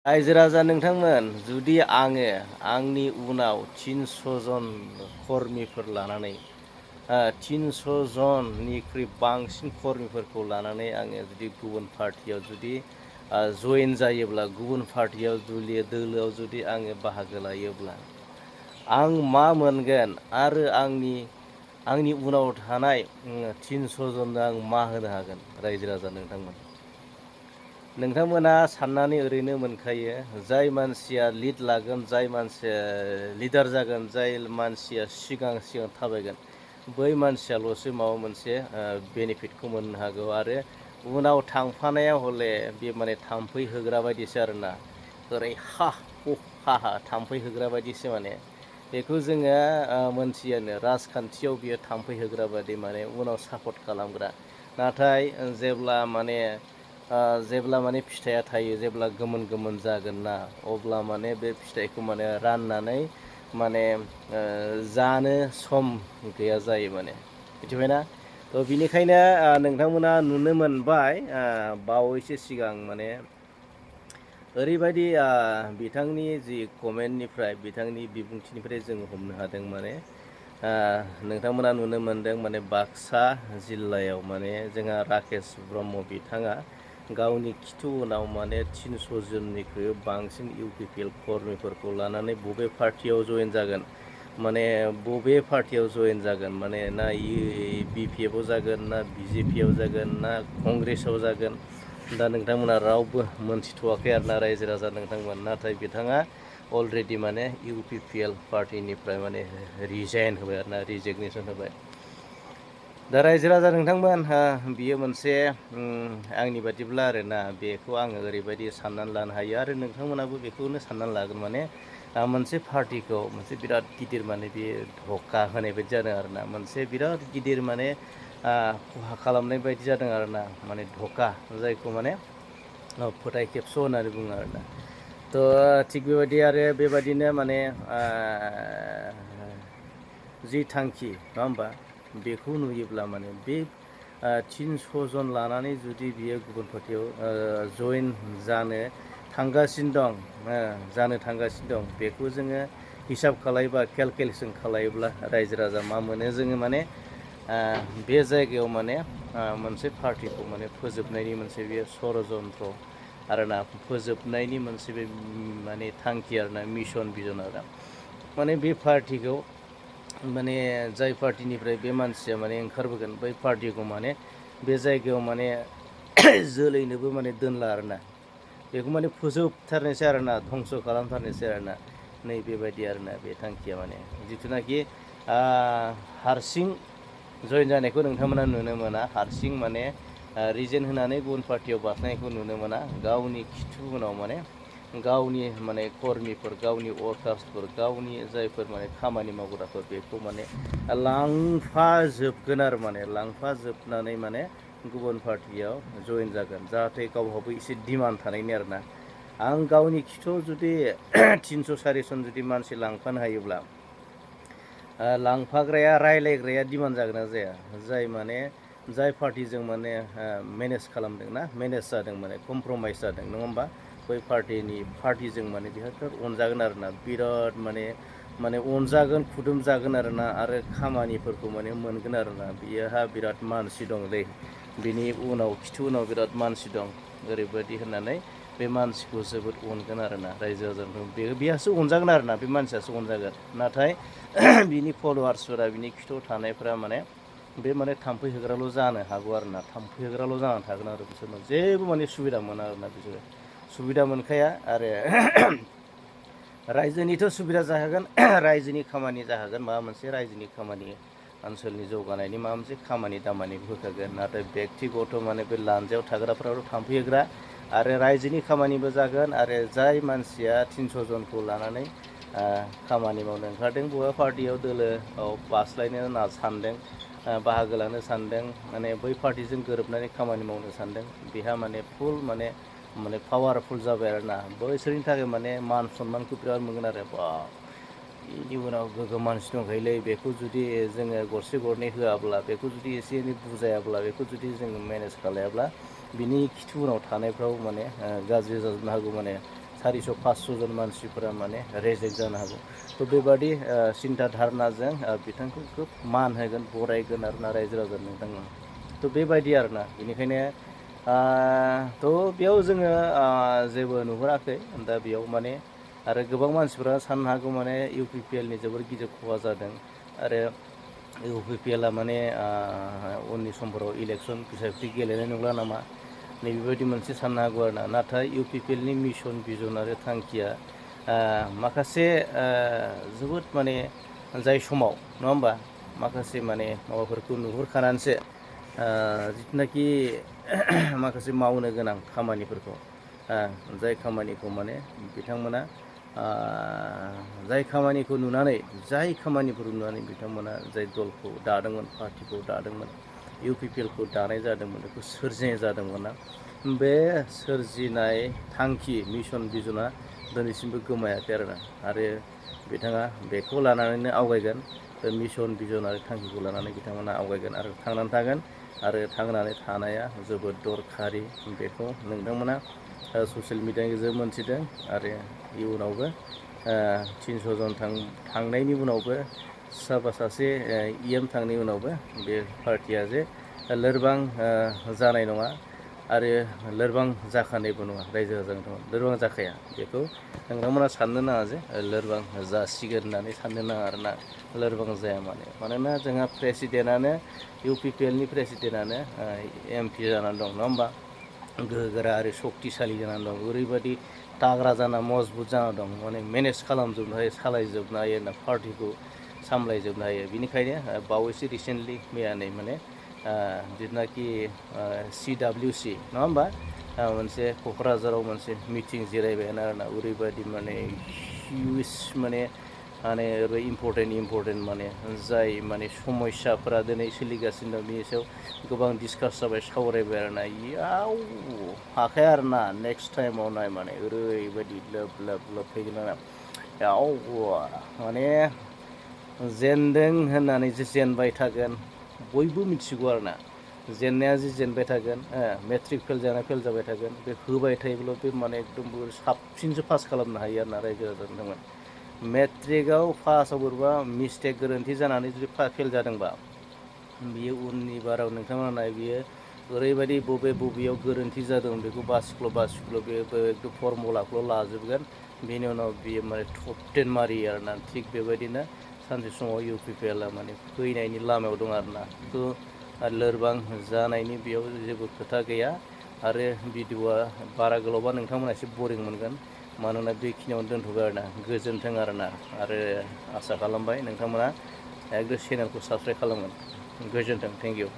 रायजो राजा नोंथांमोन, जुदि आङो आंनि उनाव 300 जन कर्मिफोर लानानै 300 जननिख्रुइ बांसिन कर्मिफोरखौ लानानै आङो जुदि गुबुन पार्टियाव जुदि जयेन जायोब्ला, गुबुन पार्टियाव दोलोआव जुदि आङो बाहागो लायोब्ला आं मा मोनगोन आरो आंनि उनाव थानाय 300 जननो आं मा होनो हागोन? रायजो राजा नोंथांमोना साननानै ओरैनो मोनखायो, जाय मानसिया लिड लागोन, जाय मानसिया लिडार जागोन, जाय मानसिया सिगां थाबायगोन, बै मानसियाल'सो माबा मोनसे बेनिफिटखौ मोननो हागौ। आरो उनाव थांफानाया हले बे माने थाम्फै होग्रा बायदिसो आरोना, ओरै हा थाम्फै होग्रा बायदिसो माने। बेखौ जोङो मोनथियानो, राजखान्थियाव बियो थाम्फै होग्रा बायदि माने उनाव सापर्ट खालामग्रा। नाथाय जेब्ला माने फिथाइया थायो, जेब्ला गोमोन जागोन ना, अब्ला माने बे फिथाइखौ माने राननानै माने जानो सम गैया जायो माने, मिथिबायना? थ' बिनिखायनो नोंथांमोना नुनो मोनबाय बावैसो सिगां माने ओरैबायदि बिथांनि जि कमेन्टनिफ्राय, बिथांनि बिबुंथिनिफ्राय जोङो हमनो हादों माने नोंथांमोना नुनो मोनदों माने बाक्सा जिल्लायाव माने जोंहा राकेश ब्रह्म बिथाङा गावनि खिथु उनाव माने 300 जननिख्रुइ बांसिन UPPL कर्मिफोरखौ लानानै बबे पार्टियाव जयेन जागोन, माने बबे पार्टियाव जयेन जागोन, माने ना BPF आव जागोन, ना BJP आव जागोन, ना कंग्रेसाव जागोन, दा नोंथांमोना रावबो मोनथिथ'वाखै आरोना रायजो राजा नोंथांमोन। नाथाय बिथाङा अलरेडि माने UPPL पार्टिनिफ्राय माने रिजाइन होबाय आरोना, रिजिगनेसन होबाय। दा रायजो राजा नोंथांमोन, बियो मोनसे आंनि बादिब्ला आरोना, बेखौ आङो ओरैबायदि साननानै लानो हायो, आरो नोंथांमोनाबो बेखौनो साननानै लागोन माने मोनसे पार्टिखौ मोनसे बिराद गिदिर माने बे धक्का होनाय बायदि जादों आरोना, मोनसे बिराद गिदिर माने खहा खालामनाय बायदि जादों आरोना, माने धक्का, जायखौ माने फोथाय खेबस' होननानै बुङो आरोना। थ' थिग बेबायदि आरो बेबायदिनो माने जि थांखि, नङा होमबा, बेखौ नुयोब्ला माने बे 300 जन लानानै जुदि बियो गुबुन पार्टियाव जयेन जानो थांगासिनो दं, बेखौ जोङो हिसाब खालायोबा, केलकुलेसन खालायोब्ला रायजो राजा मा मोनो जोङो माने बे जायगायाव माने मोनसे पार्टिखौ माने फोजोबनायनि मोनसे बेयो षड़जन्त्र आरोना, फोजोबनायनि मोनसे बे माने थांखि आरोना, मिसन भिजन आरो माने बे पार्टिखौ माने जाय पार्टिनिफ्राय बे मानसिया माने ओंखारबोगोन, बै पार्टिखौ माने बे जायगायाव माने जोलैनोबो माने दोनला आरोना, बेखौ माने फोजोबथारनोसै आरोना, धंस' खालामथारनोसै आरोना, नै बेबायदि आरोना बे थांखिया। माने जिथुनाखि हारसिं जयेन जानायखौ नोंथांमोना नुनो मोना, हारसिं माने रिजेन होनानै गुबुन पार्टियाव बारनायखौ नुनो मोना। गावनि खिथु उनाव माने गावनि माने कर्मिफोर, गावनि वार्कार्सफोर, गावनि जायफोर माने खामानि मावग्राफोर, बेखौ माने लांफाजोबगोन आरो माने लांफाजोबनानै माने गुबुन पार्टियाव जयेन जागोन, जाहाथे गावहाबो एसे डिमान्ड थानायनि आरोना। आं गावनि खिथुआव जुदि 300-400 जुदि मानसि लांफानो हायोब्ला, लांफाग्राया, रायलायग्राया डिमान्ड जागोन ना जाया? जाय पार्टिजों माने मेनेज खालामदों ना, मेनेज जादों, माने कमप्रमाइस जादों, नङा होमबा, बै पार्टिजों माने बिहा बिराद अनजागोन आरोना, बिराद माने अनजागोन, खुदुमजागोन आरोना, आरो खामानिफोरखौ माने मोनगोन आरोना। बिहा बिराद मानसि दंलै, बिनि खिथु उनाव बिराद मानसि दं, ओरैबायदि होननानै बे मानसिखौ जोबोद अनगोन आरोना रायजो राजाफोर। बेहासो अनजागोन आरोना, बे मानसियासो अनजागोन। नाथाय बिनि फल'वार्सफोरा, बिनि खिथुआव थानायफोरा माने बे माने थाम्फै होग्राल' जानो हागौ आरोना, थाम्फै होग्राल' जानानै थागोन आरो बिसोरनाव जेबो माने सुबिदा मोना आरोना, बिसोरो सुबिदा मोनखाया। आरो रायजोनिथ' सुबिदा जाहोगोन, रायजोनि खामानि जाहोगोन, माबा मोनसे रायजोनि खामानि, ओनसोलनि जौगानायनि माबा मोनसे खामानि दामानिखौ होखागोन। नाथाय बेक्तिगत माने बे लान्जायाव थाग्राफ्राथ' थाम्फै होग्रा, आरो रायजोनि खामानिबो जागोन। आरो जाय मानसिया 300 जनखौ लानानै खामानि मावनो ओंखारदों, बबेबा पार्टियाव दोलोआव बास्लायनो सानदों, बाहागो लानो सानदों, माने बै पार्टिजों गोरोबनानै खामानि मावनो सानदों, बेहा माने फुल माने पावारफुल जाबाय आरोना। बैसोरनि थाखाय माने मान सन्मानखौ बिराद मोनगोन आरो, बा बेनि उनाव गोग्गोम मानसि दंखायोलै, बेखौ जुदि जोङो गरसे गरनै होआब्ला, बेखौ जुदि एसे एनै बुजायाब्ला, बेखौ जुदि जोङो मेनेज खालायाब्ला, बिनि खिथु उनाव थानायफ्राव माने गाज्रि जाजोबनो हागौ। माने 400-500 जन मानसिफोरा माने रेजेक्ट जानो हागौ। थ' बेबादि सिन्था धारणाजों बिथांखौ खोब मान होगोन, बरायगोन आरोना रायजो राजा नोंथांमोन। थ' बेबायदि आरोना बेनिखायनो थ' बेयाव जोङो जेबो नुहुराखै। दा बेयाव माने आरो गोबां मानसिफोरा साननो हागौ माने UPPLनि जोबोर गिदिर खहा जादों आरो UPPLआ माने उननि समफोराव इलेक्सन बिसायख'थि गेलेनाय नंला नामा नैबेबायदि मोनसे साननो हागौ आरोना। नाथाय UPPLनि मिशन भिजन आरो थांखिया माखासे जोबोद माने जाय समाव नङा होमबा माखासे माने माबाफोरखौ नुहुरखानानैसो जिथुनाखि माखासे मावनो गोनां खामानिफोरखौ जाय खामानिखौ माने बिथांमोना जाय खामानिखौ नुनानै बिथांमोना जाय दलखौ दादोंमोन, पार्टिखौ दादोंमोन, UPPLखौ दानाय जादोंमोन, बेखौ सोरजिनाय जादोंमोन ना, बे सोरजिनाय थांखि मिशन भिजना दिनैसिमबो गोमायाखै आरोना। आरो बिथाङा बेखौ लानानैनो आवगायगोन। बे मिशन भिजन आरो थांखिखौ लानानै बिथांमोना आवगायगोन आरो थांनानै थागोन। आरो थांनानै थानाया जोबोद दरखारि, बेखौ नोंथांमोना ससियेल मिडियानि गेजेरजों मोनथिदों। आरो इयुनावबो 300 जन थांनायनि उनावबो सोरबा सासे EM थांनायनि उनावबो बे पार्टिया जे लोरबां जानाय नङा आरो लोरबां जाखानायबो नङा। रायजो राजानि लोरबां जाखाया, बेखौ नोंथांमोना साननो नाङा जे लोरबां जासिगोन होननानै साननो नाङा आरोना। लोरबां जाया मानोना जोंहा प्रेसिडेन्टआनो UPPLनि प्रेसिडेन्टआनो MP जानानै दं नङा होमबा, गोहोगोरा आरो सक्तिशालि जानानै दं, ओरैबायदि ताग्रा जाना मजबुत जाना दं, माने मेनेज खालामजोबनो हायो, सालायजोबनो हायो ना, पार्टिखौ सामलायजोबनो हायो। बेनिखायनो बावैसो रिसेन्टलि मैयानै माने जिथुनाखि CWC नङा होमबा मोनसे क'क्राझाराव मोनसे मिटिं जिरायबायानो आरोना। ओरैबायदि माने हिउज माने इम्परटेन्ट माने जाय माने समस्याफोरा दिनै सोलिगासिनो दं बिनि सायाव गोबां डिसकास जाबाय, सावरायबाय आरोना। इयाव हाखाया आरोना नेक्स्ट टाइमाव नाय माने ओरैबायदि लोब फैगोन आरो याव माने जेनदों होननानै जे जेनबाय थागोन बयबो मिथिगौ आरोना। जेननाया जे जेनबाय थागोन, मेट्रिक फेल जानाया फेल जाबाय थागोन, बे होबाय थायोब्ला बे माने एकदम साबसिनसो पास खालामनो हायो आरोना रायजो राजानि थाखाय। मेट्रिकआव पासाव बोरैबा मिस्टेक गोरोन्थि जानानै जुदि फेल जादोंबा बियो उननि बाराव नोंथांमोना नाय, बियो ओरैबायदि बबेयाव गोरोन्थि जादों बेखौ बासिख्ल' बे एकदम फर्मुलाखौल' लाजोबगोन। बेनि उनाव बियो माने टप 10 मारियो आरोना। थिग बेबायदिनो सानसे समाव UPPLआ माने फैनायनि लामायाव दं आरोना। थ' लोरबां जानायनि बेयाव जेबो खोथा गैया। आरो भिडिअआ बारा गोलावबा नोंथांमोना एसे बरिं मोनगोन, मानोना बेखिनियावनो दोनथ'बाय आरोना। गोजोन्थों आरोना। आरो आसा खालामबाय नोंथांमोना एकदम चेनेलखौ साबस्क्राइब खालामगोन। गोजोन्थों, थेंक इउ।